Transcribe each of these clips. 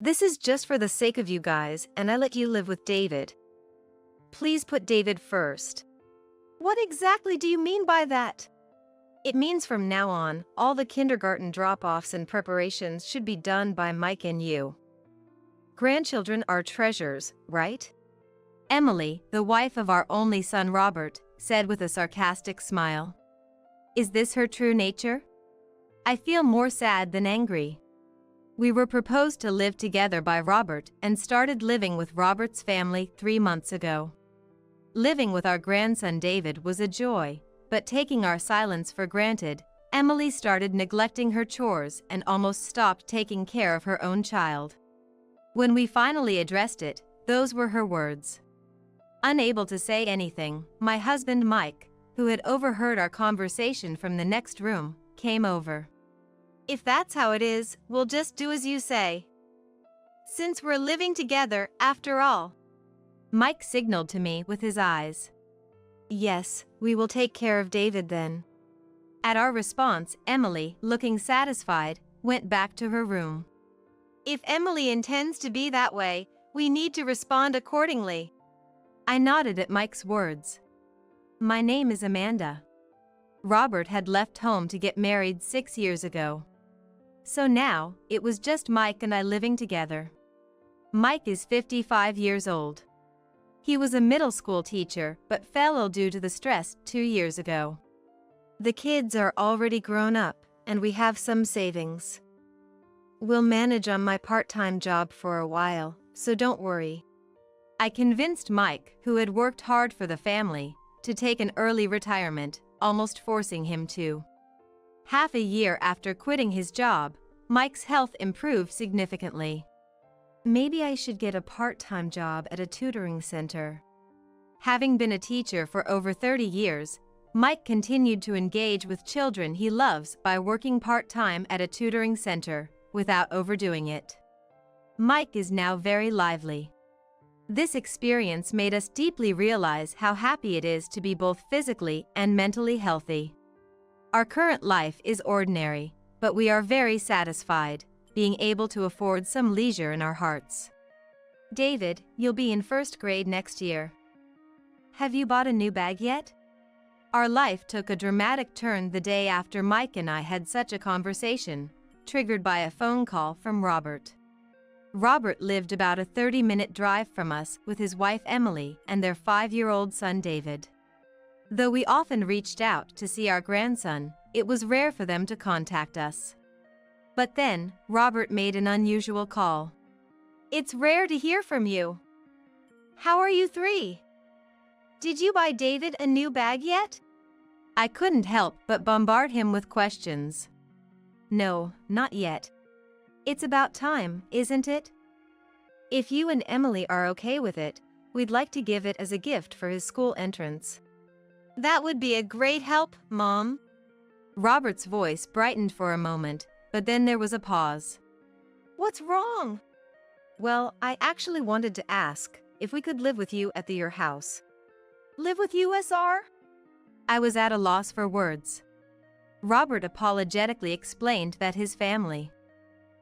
This is just for the sake of you guys, and I let you live with David. Please put David first. What exactly do you mean by that? It means from now on, all the kindergarten drop-offs and preparations should be done by Mike and you. Grandchildren are treasures, right? Emily, the wife of our only son Robert, said with a sarcastic smile. Is this her true nature? I feel more sad than angry. We were proposed to live together by Robert and started living with Robert's family 3 months ago. Living with our grandson David was a joy, but taking our silence for granted, Emily started neglecting her chores and almost stopped taking care of her own child. When we finally addressed it, those were her words. Unable to say anything, my husband Mike, who had overheard our conversation from the next room, came over. If that's how it is, we'll just do as you say. Since we're living together, after all. Mike signaled to me with his eyes. Yes, we will take care of David then. At our response, Emily, looking satisfied, went back to her room. If Emily intends to be that way, we need to respond accordingly. I nodded at Mike's words. My name is Amanda. Robert had left home to get married 6 years ago. So now, it was just Mike and I living together. Mike is 55 years old. He was a middle school teacher but fell ill due to the stress 2 years ago. The kids are already grown up, and we have some savings. We'll manage on my part-time job for a while, so don't worry. I convinced Mike, who had worked hard for the family, to take an early retirement, almost forcing him to. Half a year after quitting his job, Mike's health improved significantly. Maybe I should get a part-time job at a tutoring center. Having been a teacher for over 30 years, Mike continued to engage with children he loves by working part-time at a tutoring center, without overdoing it. Mike is now very lively. This experience made us deeply realize how happy it is to be both physically and mentally healthy. Our current life is ordinary, but we are very satisfied, being able to afford some leisure in our hearts. David, you'll be in first grade next year. Have you bought a new bag yet? Our life took a dramatic turn the day after Mike and I had such a conversation, triggered by a phone call from Robert. Robert lived about a 30-minute drive from us with his wife Emily and their 5-year-old son David. Though we often reached out to see our grandson, it was rare for them to contact us. But then, Robert made an unusual call. It's rare to hear from you. How are you three? Did you buy David a new bag yet? I couldn't help but bombard him with questions. No, not yet. It's about time, isn't it? If you and Emily are okay with it, we'd like to give it as a gift for his school entrance. That would be a great help, Mom. Robert's voice brightened for a moment, but then there was a pause. What's wrong? Well, I actually wanted to ask if we could live with you at your house. Live with you, SR? I was at a loss for words. Robert apologetically explained that his family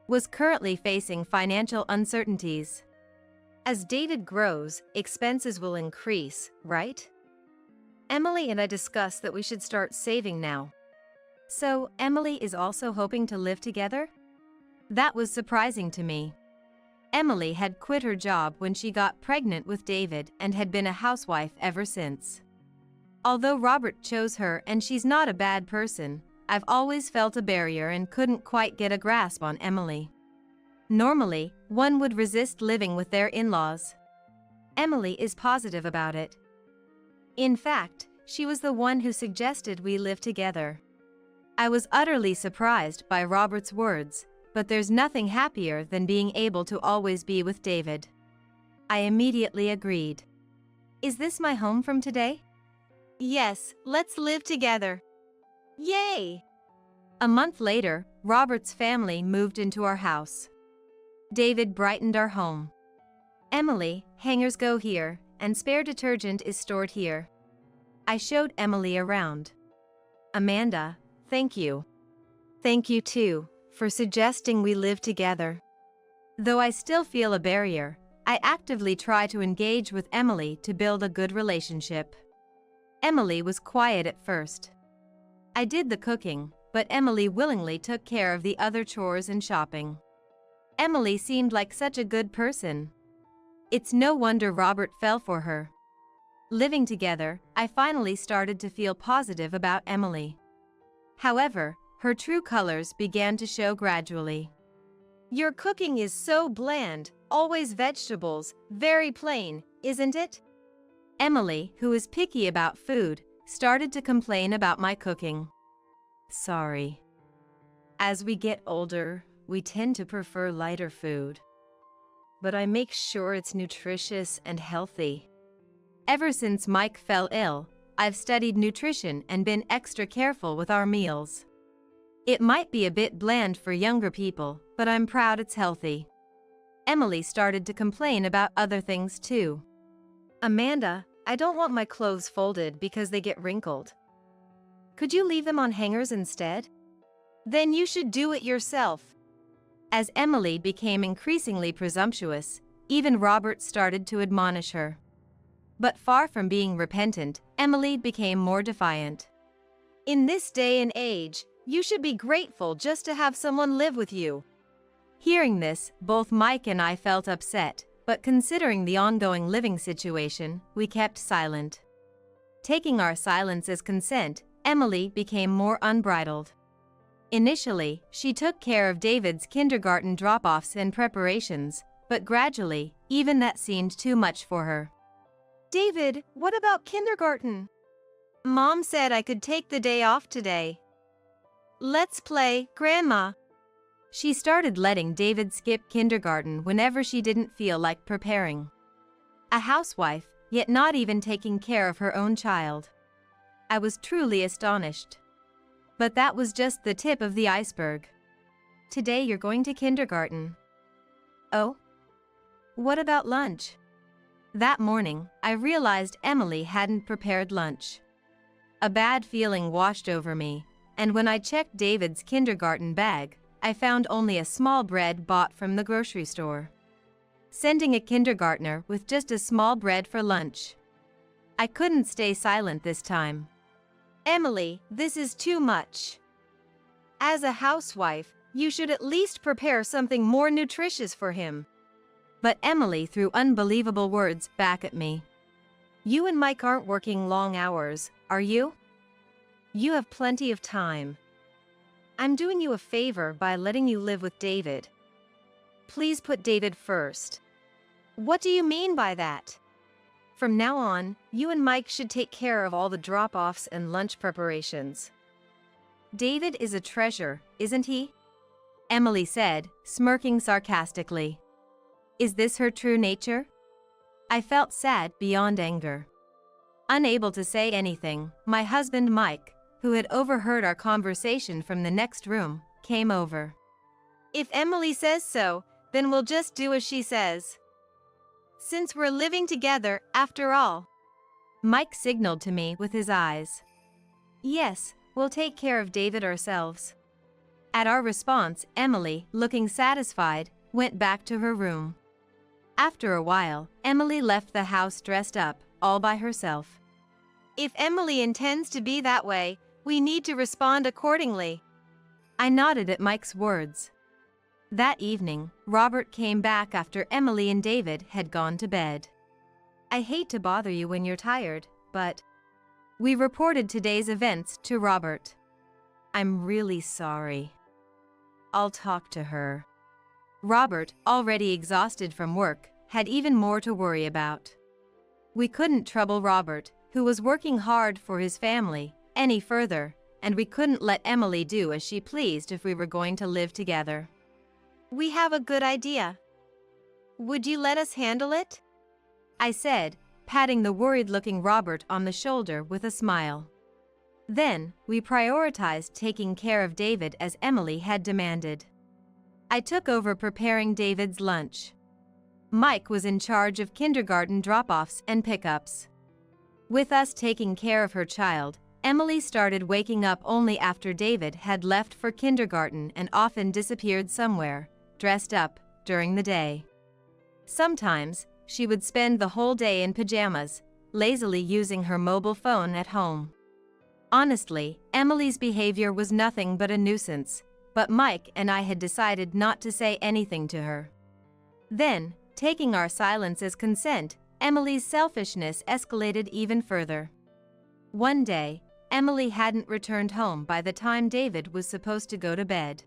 was currently facing financial uncertainties. As David grows, expenses will increase, right? Emily and I discussed that we should start saving now. So, Emily is also hoping to live together? That was surprising to me. Emily had quit her job when she got pregnant with David and had been a housewife ever since. Although Robert chose her and she's not a bad person, I've always felt a barrier and couldn't quite get a grasp on Emily. Normally, one would resist living with their in-laws. Emily is positive about it. In fact, she was the one who suggested we live together. I was utterly surprised by Robert's words, but there's nothing happier than being able to always be with David. I immediately agreed. Is this my home from today? Yes, let's live together. Yay! A month later, Robert's family moved into our house. David brightened our home. Emily, hangers go here, and spare detergent is stored here. I showed Emily around. Amanda, thank you. Thank you too, for suggesting we live together. Though I still feel a barrier, I actively try to engage with Emily to build a good relationship. Emily was quiet at first. I did the cooking, but Emily willingly took care of the other chores and shopping. Emily seemed like such a good person. It's no wonder Robert fell for her. Living together, I finally started to feel positive about Emily. However, her true colors began to show gradually. Your cooking is so bland, always vegetables, very plain, isn't it? Emily, who is picky about food, started to complain about my cooking. Sorry. As we get older, we tend to prefer lighter food. But I make sure it's nutritious and healthy. Ever since Mike fell ill, I've studied nutrition and been extra careful with our meals. It might be a bit bland for younger people, but I'm proud it's healthy. Emily started to complain about other things too. Amanda, I don't want my clothes folded because they get wrinkled. Could you leave them on hangers instead? Then you should do it yourself. As Emily became increasingly presumptuous, even Robert started to admonish her. But far from being repentant, Emily became more defiant. In this day and age, you should be grateful just to have someone live with you. Hearing this, both Mike and I felt upset, but considering the ongoing living situation, we kept silent. Taking our silence as consent, Emily became more unbridled. Initially, she took care of David's kindergarten drop-offs and preparations, but gradually, even that seemed too much for her. David, what about kindergarten? Mom said I could take the day off today. Let's play, Grandma. She started letting David skip kindergarten whenever she didn't feel like preparing. A housewife, yet not even taking care of her own child. I was truly astonished. But that was just the tip of the iceberg. Today you're going to kindergarten. Oh? What about lunch? That morning, I realized Emily hadn't prepared lunch. A bad feeling washed over me, and when I checked David's kindergarten bag, I found only a small bread bought from the grocery store. Sending a kindergartner with just a small bread for lunch. I couldn't stay silent this time. Emily, this is too much. As a housewife, you should at least prepare something more nutritious for him. But Emily threw unbelievable words back at me. You and Mike aren't working long hours, are you? You have plenty of time. I'm doing you a favor by letting you live with David. Please put David first. What do you mean by that? From now on, you and Mike should take care of all the drop-offs and lunch preparations. David is a treasure, isn't he? Emily said, smirking sarcastically. Is this her true nature? I felt sad beyond anger. Unable to say anything, my husband Mike, who had overheard our conversation from the next room, came over. If Emily says so, then we'll just do as she says. Since we're living together, after all. Mike signaled to me with his eyes. Yes, we'll take care of David ourselves. At our response, Emily, looking satisfied, went back to her room. After a while, Emily left the house dressed up, all by herself. If Emily intends to be that way, we need to respond accordingly. I nodded at Mike's words. That evening, Robert came back after Emily and David had gone to bed. I hate to bother you when you're tired, but... We reported today's events to Robert. I'm really sorry. I'll talk to her. Robert, already exhausted from work, had even more to worry about. We couldn't trouble Robert, who was working hard for his family, any further, and we couldn't let Emily do as she pleased if we were going to live together. We have a good idea. Would you let us handle it? I said, patting the worried-looking Robert on the shoulder with a smile. Then, we prioritized taking care of David as Emily had demanded. I took over preparing David's lunch. Mike was in charge of kindergarten drop-offs and pickups. With us taking care of her child, Emily started waking up only after David had left for kindergarten and often disappeared somewhere, dressed up, during the day. Sometimes, she would spend the whole day in pajamas, lazily using her mobile phone at home. Honestly, Emily's behavior was nothing but a nuisance, but Mike and I had decided not to say anything to her. Then, taking our silence as consent, Emily's selfishness escalated even further. One day, Emily hadn't returned home by the time David was supposed to go to bed.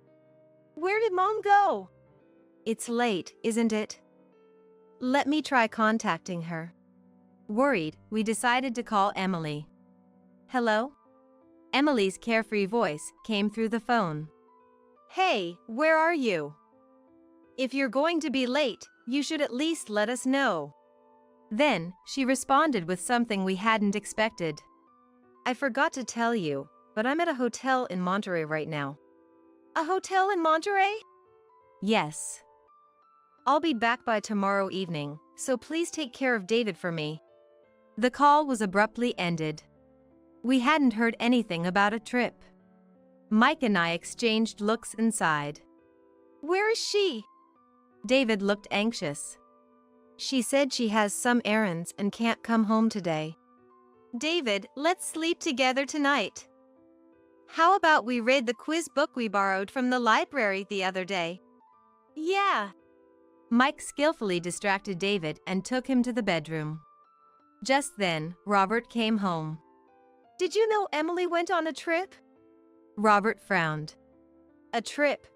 Where did Mom go? It's late, isn't it? Let me try contacting her. Worried, we decided to call Emily. Hello? Emily's carefree voice came through the phone. Hey, where are you? If you're going to be late, you should at least let us know. Then, she responded with something we hadn't expected. I forgot to tell you, but I'm at a hotel in Monterey right now. A hotel in Monterey? Yes. I'll be back by tomorrow evening, so please take care of David for me. The call was abruptly ended. We hadn't heard anything about a trip. Mike and I exchanged looks and sighed. Where is she? David looked anxious. She said she has some errands and can't come home today. David, let's sleep together tonight. How about we read the quiz book we borrowed from the library the other day? Yeah. Mike skillfully distracted David and took him to the bedroom. Just then, Robert came home. Did you know Emily went on a trip? Robert frowned. A trip?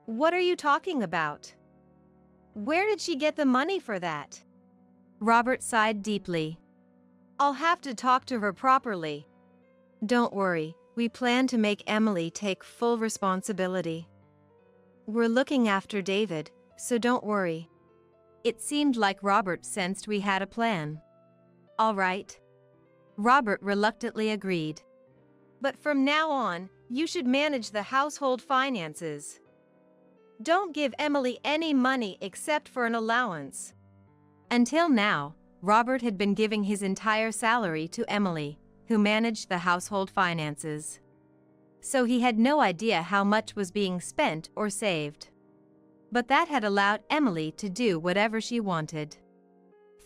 What are you talking about? Where did she get the money for that? Robert sighed deeply. I'll have to talk to her properly. Don't worry, we plan to make Emily take full responsibility. We're looking after David, so don't worry. It seemed like Robert sensed we had a plan. All right. Robert reluctantly agreed. But from now on, you should manage the household finances. Don't give Emily any money except for an allowance. Until now, Robert had been giving his entire salary to Emily, who managed the household finances. So he had no idea how much was being spent or saved. But that had allowed Emily to do whatever she wanted.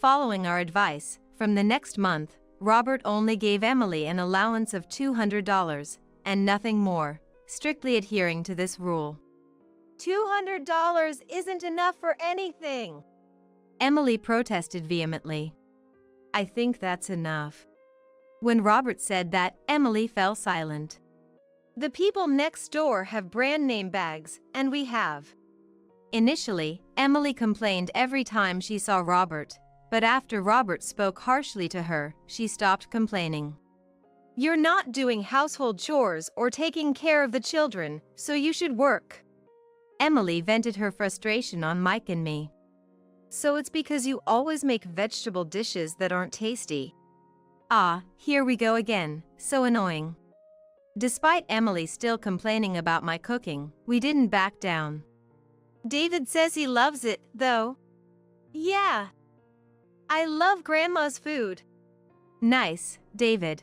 Following our advice, from the next month, Robert only gave Emily an allowance of $200, and nothing more, strictly adhering to this rule. $200 isn't enough for anything. Emily protested vehemently. I think that's enough. When Robert said that, Emily fell silent. The people next door have brand name bags, and we have. Initially, Emily complained every time she saw Robert, but after Robert spoke harshly to her, she stopped complaining. You're not doing household chores or taking care of the children, so you should work. Emily vented her frustration on Mike and me. So it's because you always make vegetable dishes that aren't tasty. Ah, here we go again, so annoying. Despite Emily still complaining about my cooking, we didn't back down. David says he loves it, though. Yeah. I love Grandma's food. Nice, David.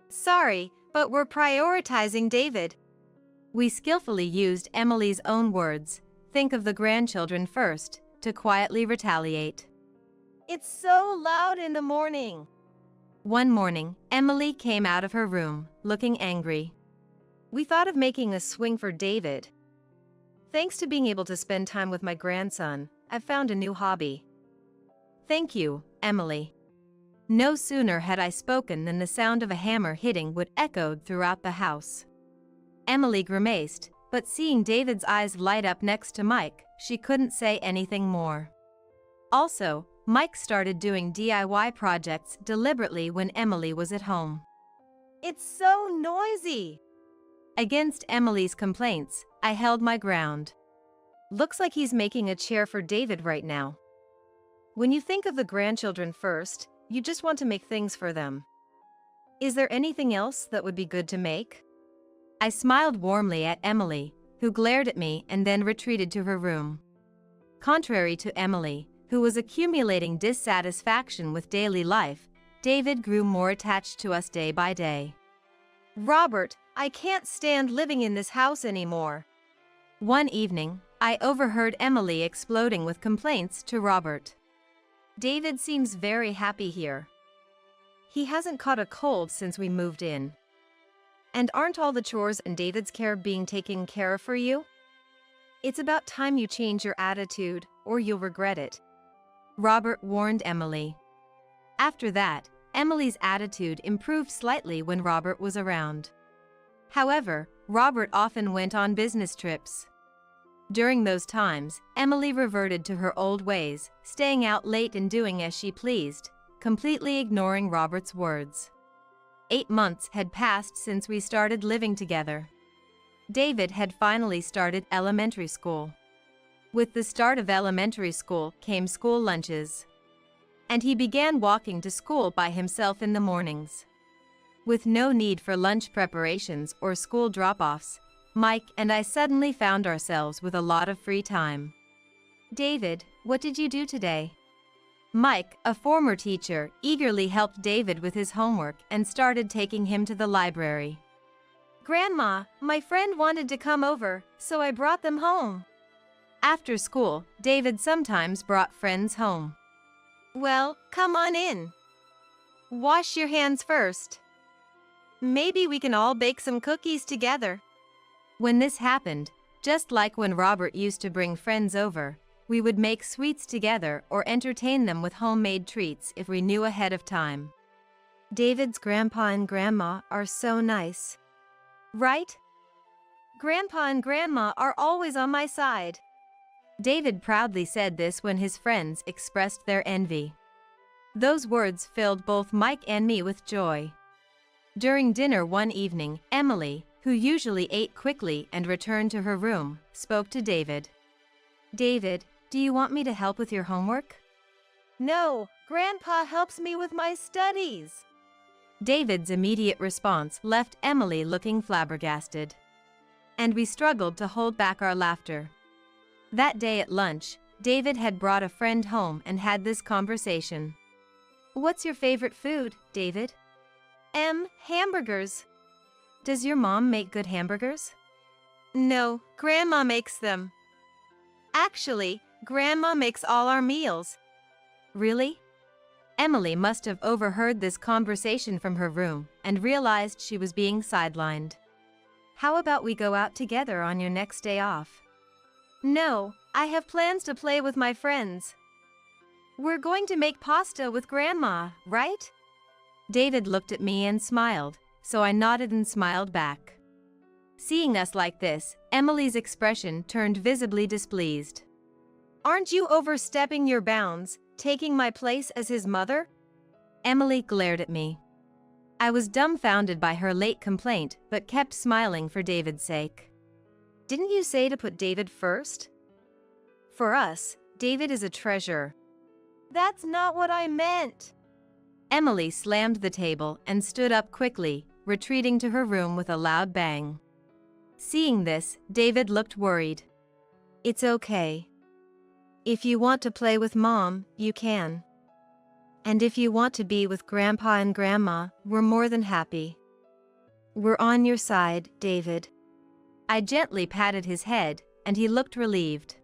Sorry, but we're prioritizing David. We skillfully used Emily's own words, think of the grandchildren first, to quietly retaliate. It's so loud in the morning. One morning, Emily came out of her room, looking angry. We thought of making a swing for David. Thanks to being able to spend time with my grandson, I've found a new hobby. Thank you, Emily. No sooner had I spoken than the sound of a hammer hitting wood echoed throughout the house. Emily grimaced, but seeing David's eyes light up next to Mike, she couldn't say anything more. Also, Mike started doing DIY projects deliberately when Emily was at home. It's so noisy. Against Emily's complaints, I held my ground. Looks like he's making a chair for David right now. When you think of the grandchildren first, you just want to make things for them. Is there anything else that would be good to make? I smiled warmly at Emily, who glared at me and then retreated to her room. Contrary to Emily, who was accumulating dissatisfaction with daily life, David grew more attached to us day by day. Robert, I can't stand living in this house anymore. One evening, I overheard Emily exploding with complaints to Robert. David seems very happy here. He hasn't caught a cold since we moved in. And aren't all the chores and David's care being taken care of for you? It's about time you change your attitude, or you'll regret it. Robert warned Emily. After that, Emily's attitude improved slightly when Robert was around. However, Robert often went on business trips. During those times, Emily reverted to her old ways, staying out late and doing as she pleased, completely ignoring Robert's words. 8 months had passed since we started living together. David had finally started elementary school. With the start of elementary school came school lunches. And he began walking to school by himself in the mornings. With no need for lunch preparations or school drop-offs, Mike and I suddenly found ourselves with a lot of free time. David, what did you do today? Mike, a former teacher, eagerly helped David with his homework and started taking him to the library. Grandma, my friend wanted to come over, so I brought them home. After school, David sometimes brought friends home. Well, come on in. Wash your hands first. Maybe we can all bake some cookies together. When this happened, just like when Robert used to bring friends over, we would make sweets together or entertain them with homemade treats if we knew ahead of time. David's grandpa and grandma are so nice. Right? Grandpa and grandma are always on my side. David proudly said this when his friends expressed their envy. Those words filled both Mike and me with joy. During dinner one evening, Emily, who usually ate quickly and returned to her room, spoke to David. David, do you want me to help with your homework? No, Grandpa helps me with my studies. David's immediate response left Emily looking flabbergasted. And we struggled to hold back our laughter. That day at lunch, David had brought a friend home and had this conversation. What's your favorite food, David? Hamburgers. Does your mom make good hamburgers? No, Grandma makes them. Actually, Grandma makes all our meals. Really? Emily must have overheard this conversation from her room and realized she was being sidelined. How about we go out together on your next day off? No, I have plans to play with my friends. We're going to make pasta with Grandma, right? David looked at me and smiled, so I nodded and smiled back. Seeing us like this, Emily's expression turned visibly displeased. Aren't you overstepping your bounds, taking my place as his mother? Emily glared at me. I was dumbfounded by her late complaint, but kept smiling for David's sake. Didn't you say to put David first? For us, David is a treasure. That's not what I meant. Emily slammed the table and stood up quickly, retreating to her room with a loud bang. Seeing this, David looked worried. It's okay. If you want to play with Mom, you can. And if you want to be with Grandpa and Grandma, we're more than happy. We're on your side, David. I gently patted his head, and he looked relieved.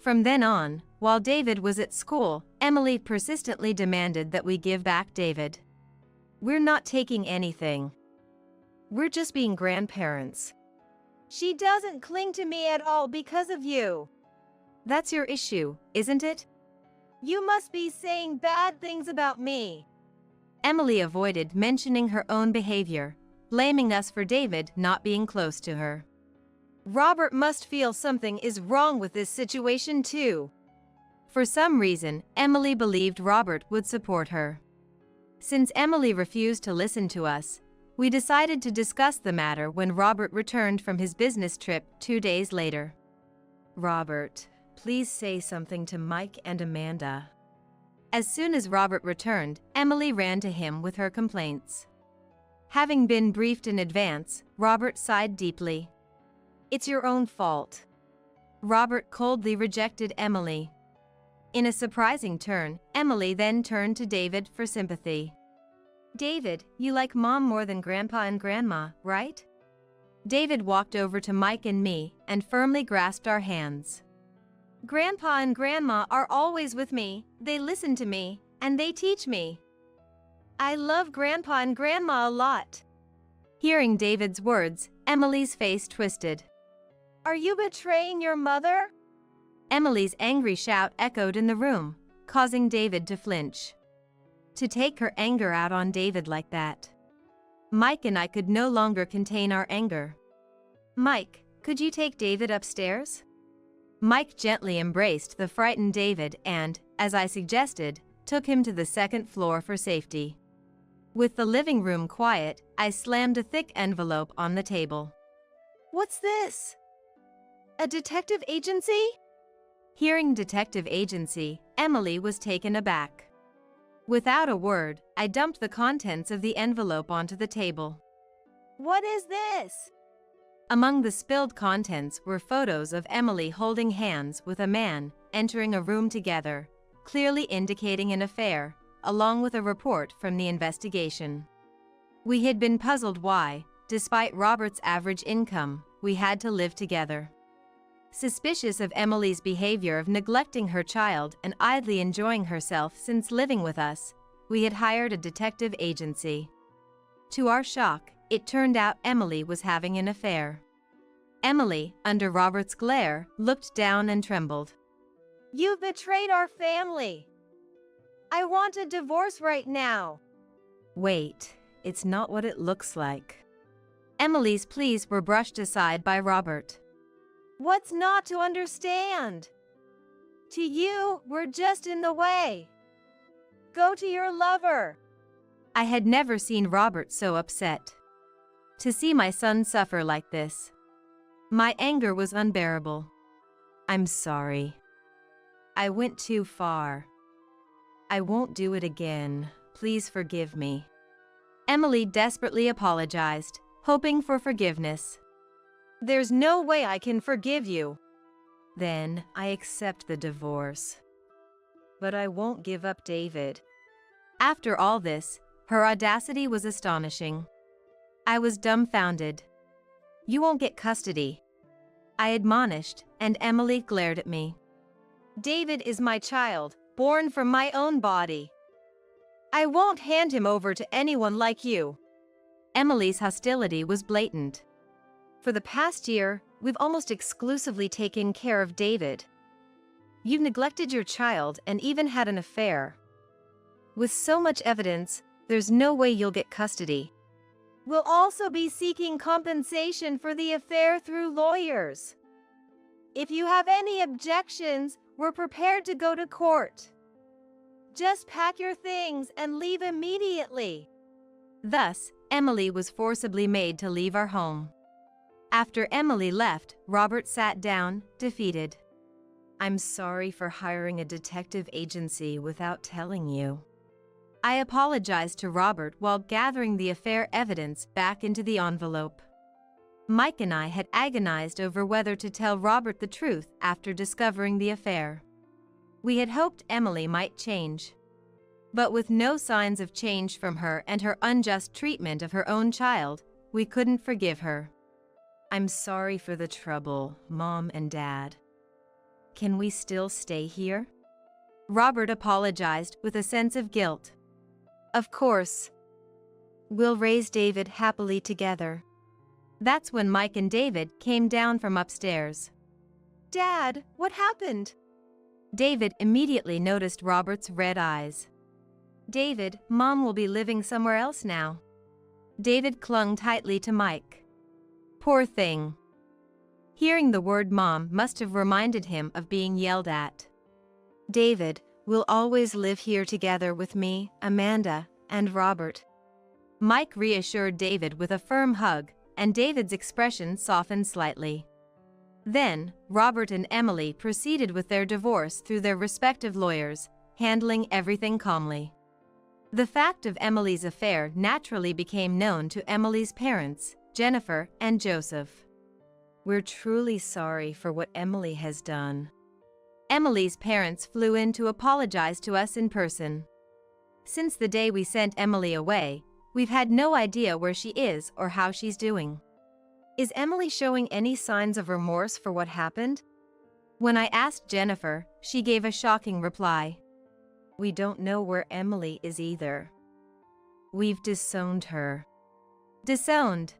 From then on, while David was at school, Emily persistently demanded that we give back David. We're not taking anything. We're just being grandparents. She doesn't cling to me at all because of you. That's your issue, isn't it? You must be saying bad things about me. Emily avoided mentioning her own behavior, blaming us for David not being close to her. Robert must feel something is wrong with this situation too. For some reason, Emily believed Robert would support her. Since Emily refused to listen to us, we decided to discuss the matter when Robert returned from his business trip 2 days later. Robert, please say something to Mike and Amanda. As soon as Robert returned, Emily ran to him with her complaints. Having been briefed in advance, Robert sighed deeply. It's your own fault. Robert coldly rejected Emily. In a surprising turn, Emily then turned to David for sympathy. David, you like Mom more than Grandpa and Grandma, right? David walked over to Mike and me and firmly grasped our hands. Grandpa and Grandma are always with me, they listen to me, and they teach me. I love Grandpa and Grandma a lot. Hearing David's words, Emily's face twisted. Are you betraying your mother? Emily's angry shout echoed in the room, causing David to flinch. To take her anger out on David like that. Mike and I could no longer contain our anger. Mike, could you take David upstairs? Mike gently embraced the frightened David and, as I suggested, took him to the second floor for safety. With the living room quiet, I slammed a thick envelope on the table. What's this? A detective agency? Hearing detective agency, Emily was taken aback. Without a word, I dumped the contents of the envelope onto the table. What is this? Among the spilled contents were photos of Emily holding hands with a man, entering a room together, clearly indicating an affair, along with a report from the investigation. We had been puzzled why, despite Robert's average income, we had to live together. Suspicious of Emily's behavior of neglecting her child and idly enjoying herself since living with us, we had hired a detective agency. To our shock, it turned out Emily was having an affair. Emily, under Robert's glare, looked down and trembled. You've betrayed our family. I want a divorce right now. Wait, it's not what it looks like. Emily's pleas were brushed aside by Robert. What's not to understand? To you, we're just in the way. Go to your lover. I had never seen Robert so upset. To see my son suffer like this. My anger was unbearable. I'm sorry. I went too far. I won't do it again. Please forgive me. Emily desperately apologized, hoping for forgiveness. There's no way I can forgive you. Then I accept the divorce. But I won't give up David. After all this, her audacity was astonishing. I was dumbfounded. You won't get custody, I admonished, and Emily glared at me. David is my child, born from my own body. I won't hand him over to anyone like you. Emily's hostility was blatant. For the past year, we've almost exclusively taken care of David. You've neglected your child and even had an affair. With so much evidence, there's no way you'll get custody. We'll also be seeking compensation for the affair through lawyers. If you have any objections, we're prepared to go to court. Just pack your things and leave immediately. Thus, Emily was forcibly made to leave our home. After Emily left, Robert sat down, defeated. I'm sorry for hiring a detective agency without telling you. I apologized to Robert while gathering the affair evidence back into the envelope. Mike and I had agonized over whether to tell Robert the truth after discovering the affair. We had hoped Emily might change. But with no signs of change from her and her unjust treatment of her own child, we couldn't forgive her. I'm sorry for the trouble, Mom and Dad. Can we still stay here? Robert apologized with a sense of guilt. Of course. We'll raise David happily together. That's when Mike and David came down from upstairs. Dad, what happened? David immediately noticed Robert's red eyes. David, Mom will be living somewhere else now. David clung tightly to Mike. Poor thing. Hearing the word Mom must have reminded him of being yelled at. David, we'll always live here together with me, Amanda, and Robert. Mike reassured David with a firm hug, and David's expression softened slightly. Then, Robert and Emily proceeded with their divorce through their respective lawyers, handling everything calmly. The fact of Emily's affair naturally became known to Emily's parents, Jennifer and Joseph. We're truly sorry for what Emily has done. Emily's parents flew in to apologize to us in person. Since the day we sent Emily away, we've had no idea where she is or how she's doing. Is Emily showing any signs of remorse for what happened? When I asked Jennifer, she gave a shocking reply. We don't know where Emily is either. We've disowned her. Disowned.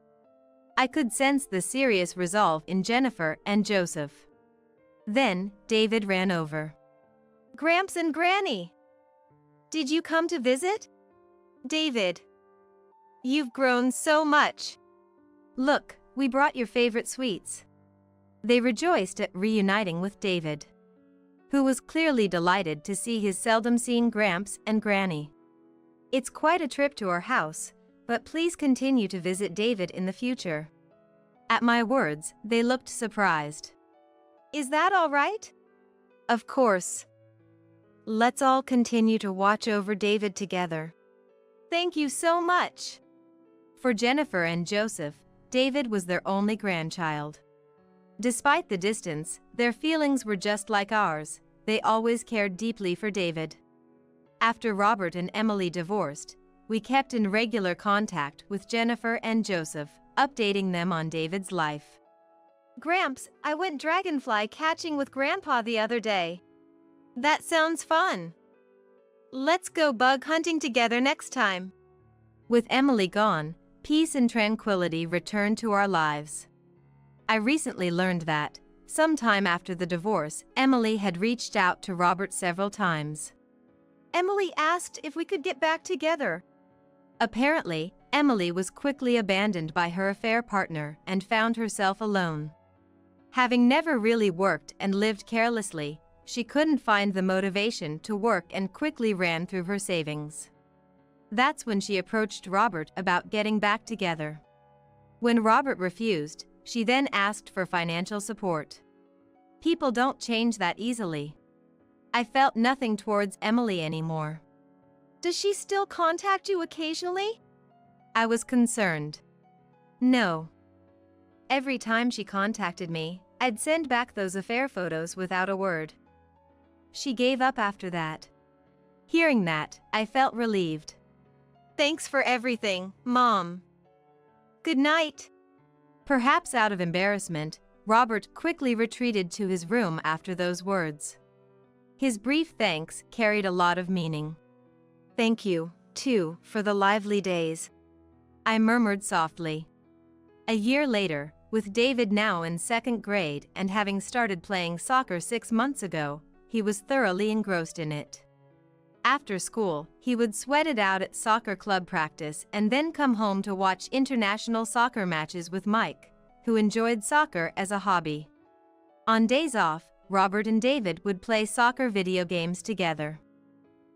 I could sense the serious resolve in Jennifer and Joseph. Then, David ran over. Gramps and Granny! Did you come to visit? David, you've grown so much. Look, we brought your favorite sweets. They rejoiced at reuniting with David, who was clearly delighted to see his seldom-seen Gramps and Granny. It's quite a trip to our house, but please continue to visit David in the future. At my words, they looked surprised. Is that all right? Of course. Let's all continue to watch over David together. Thank you so much. For Jennifer and Joseph, David was their only grandchild. Despite the distance, their feelings were just like ours. They always cared deeply for David. After Robert and Emily divorced, we kept in regular contact with Jennifer and Joseph, updating them on David's life. Gramps, I went dragonfly catching with Grandpa the other day. That sounds fun. Let's go bug hunting together next time. With Emily gone, peace and tranquility returned to our lives. I recently learned that, sometime after the divorce, Emily had reached out to Robert several times. Emily asked if we could get back together. Apparently, Emily was quickly abandoned by her affair partner and found herself alone. Having never really worked and lived carelessly, she couldn't find the motivation to work and quickly ran through her savings. That's when she approached Robert about getting back together. When Robert refused, she then asked for financial support. People don't change that easily. I felt nothing towards Emily anymore. Does she still contact you occasionally? I was concerned. No. Every time she contacted me, I'd send back those affair photos without a word. She gave up after that. Hearing that, I felt relieved. Thanks for everything, Mom. Good night. Perhaps out of embarrassment, Robert quickly retreated to his room after those words. His brief thanks carried a lot of meaning. Thank you, too, for the lively days. I murmured softly. A year later, with David now in second grade and having started playing soccer 6 months ago, he was thoroughly engrossed in it. After school, he would sweat it out at soccer club practice and then come home to watch international soccer matches with Mike, who enjoyed soccer as a hobby. On days off, Robert and David would play soccer video games together.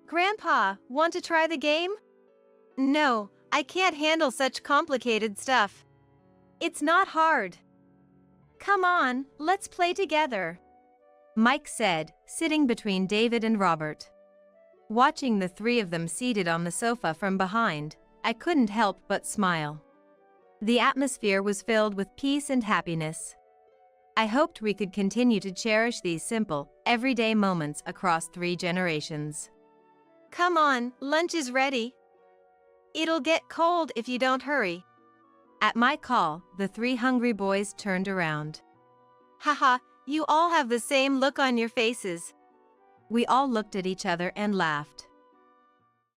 Grandpa, want to try the game? No, I can't handle such complicated stuff. It's not hard. Come on, let's play together, Mike said, sitting between David and Robert. Watching the three of them seated on the sofa from behind, I couldn't help but smile. The atmosphere was filled with peace and happiness. I hoped we could continue to cherish these simple, everyday moments across 3 generations. Come on, lunch is ready. It'll get cold if you don't hurry. At my call, the 3 hungry boys turned around. Haha, you all have the same look on your faces. We all looked at each other and laughed.